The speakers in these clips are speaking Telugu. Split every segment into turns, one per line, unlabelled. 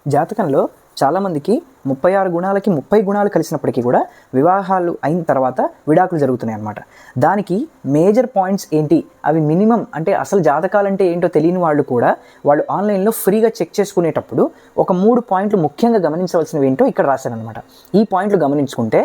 జాతకంలో చాలామందికి 36 గుణాలకి 30 గుణాలు కలిసినప్పటికీ కూడా వివాహాలు అయిన తర్వాత విడాకులు జరుగుతున్నాయి అన్నమాట. దానికి మేజర్ పాయింట్స్ ఏంటి, అవి మినిమం అంటే అసలు జాతకాలంటే ఏంటో తెలియని వాళ్ళు కూడా వాళ్ళు ఆన్లైన్లో ఫ్రీగా చెక్ చేసుకునేటప్పుడు ఒక 3 పాయింట్లు ముఖ్యంగా గమనించవలసినవి ఏంటో ఇక్కడ రాశారనమాట. ఈ పాయింట్లు గమనించుకుంటే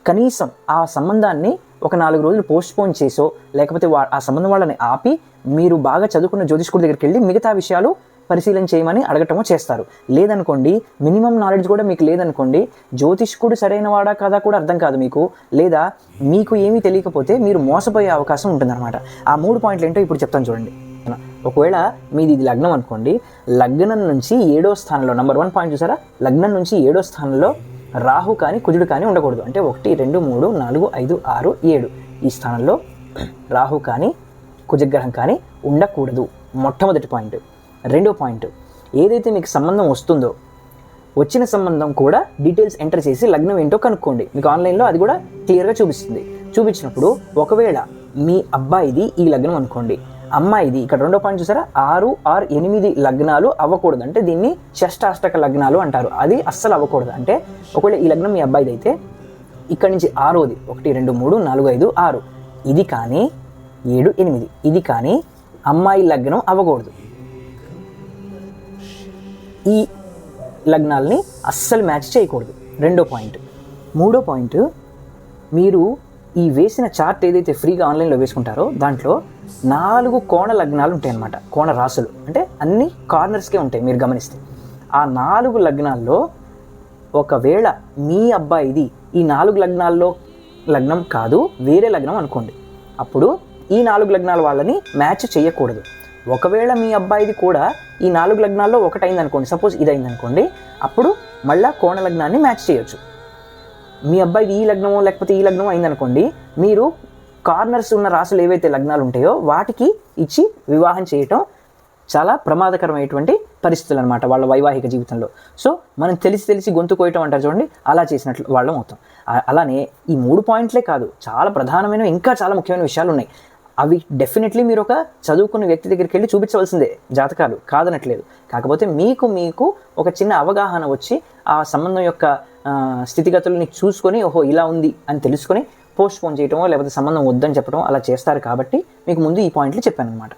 కనీసం ఆ సంబంధాన్ని ఒక 4 రోజులు పోస్ట్పోన్ చేసో లేకపోతే ఆ సంబంధం వాళ్ళని ఆపి మీరు బాగా చదువుకున్న జ్యోతిష్కుడి దగ్గరికి వెళ్ళి మిగతా విషయాలు పరిశీలన చేయమని అడగటమో చేస్తారు. లేదనుకోండి, మినిమం నాలెడ్జ్ కూడా మీకు లేదనుకోండి, జ్యోతిష్కుడు సరైన వాడా కాదా కూడా అర్థం కాదు మీకు, లేదా మీకు ఏమీ తెలియకపోతే మీరు మోసపోయే అవకాశం ఉంటుందన్నమాట. ఆ 3 పాయింట్లు ఏంటో ఇప్పుడు చెప్తాను చూడండి. ఒకవేళ మీది ఇది లగ్నం అనుకోండి, లగ్నం నుంచి 7వ స్థానంలో నంబర్ 1 పాయింట్ చూసారా, లగ్నం నుంచి 7వ స్థానంలో రాహు కానీ కుజుడు కానీ ఉండకూడదు. అంటే 1, 2, 3, 4, 5, 6, 7 ఈ స్థానంలో రాహు కానీ కుజగ్రహం కానీ ఉండకూడదు. మొట్టమొదటి పాయింట్. రెండో పాయింట్, ఏదైతే మీకు సంబంధం వస్తుందో వచ్చిన సంబంధం కూడా డీటెయిల్స్ ఎంటర్ చేసి లగ్నం ఏంటో కనుక్కోండి. మీకు ఆన్లైన్లో అది కూడా క్లియర్గా చూపిస్తుంది. చూపించినప్పుడు ఒకవేళ మీ అబ్బాయిది ఈ లగ్నం అనుకోండి, అమ్మాయిది ఇక్కడ రెండో పాయింట్ చూసారా 6 or 8 లగ్నాలు అవ్వకూడదు. అంటే దీన్ని షష్టాష్టక లగ్నాలు అంటారు. అది అస్సలు అవ్వకూడదు. అంటే ఒకవేళ ఈ లగ్నం మీ అబ్బాయిది అయితే ఇక్కడి నుంచి 6వది 1, 2, 3, 4, 5, 6 ఇది కానీ 7, 8 ఇది కానీ అమ్మాయి లగ్నం అవ్వకూడదు. ఈ లగ్నాలని అస్సలు మ్యాచ్ చేయకూడదు. రెండో పాయింట్. మూడో పాయింట్, మీరు ఈ వేసిన చార్ట్ ఏదైతే ఫ్రీగా ఆన్లైన్లో వేసుకుంటారో దాంట్లో 4 కోణ లగ్నాలు ఉంటాయి అన్నమాట. కోణ రాసులు అంటే అన్ని కార్నర్స్కే ఉంటాయి. మీరు గమనిస్తే ఆ 4 లగ్నాల్లో ఒకవేళ మీ అబ్బాయిది ఈ 4 లగ్నాల్లో లగ్నం కాదు, వేరే లగ్నం అనుకోండి, అప్పుడు ఈ 4 లగ్నాల వాళ్ళని మ్యాచ్ చేయకూడదు. ఒకవేళ మీ అబ్బాయిది కూడా ఈ 4 లగ్నాల్లో ఒకటి అయిందనుకోండి, సపోజ్ ఇది అయిందనుకోండి, అప్పుడు మళ్ళీ కోణ లగ్నాన్ని మ్యాచ్ చేయొచ్చు. మీ అబ్బాయిది ఈ లగ్నమో లేకపోతే ఈ లగ్నమో అయిందనుకోండి, మీరు కార్నర్స్ ఉన్న రాసులు ఏవైతే లగ్నాలు ఉంటాయో వాటికి ఇచ్చి వివాహం చేయటం చాలా ప్రమాదకరమైనటువంటి పరిస్థితులు అనమాట వాళ్ళ వైవాహిక జీవితంలో. సో మనం తెలిసి గొంతు కోయటం అంటారు చూడండి, అలా చేసినట్లు వాళ్ళం అవుతాం. అలానే ఈ 3 పాయింట్లే కాదు, చాలా ప్రధానమైన ఇంకా చాలా ముఖ్యమైన విషయాలు ఉన్నాయి. అవి డెఫినెట్లీ మీరు ఒక చదువుకున్న వ్యక్తి దగ్గరికి వెళ్ళి చూపించవలసిందే, జాతకాలు కాదనట్లేదు. కాకపోతే మీకు ఒక చిన్న అవగాహన వచ్చి ఆ సంబంధం యొక్క స్థితిగతుల్ని చూసుకొని ఓహో ఇలా ఉంది అని తెలుసుకొని పోస్ట్ పోన్ చేయటమో లేకపోతే సంబంధం వద్దని చెప్పడం అలా చేస్తారు. కాబట్టి మీకు ముందు ఈ పాయింట్లు చెప్పాను అనమాట.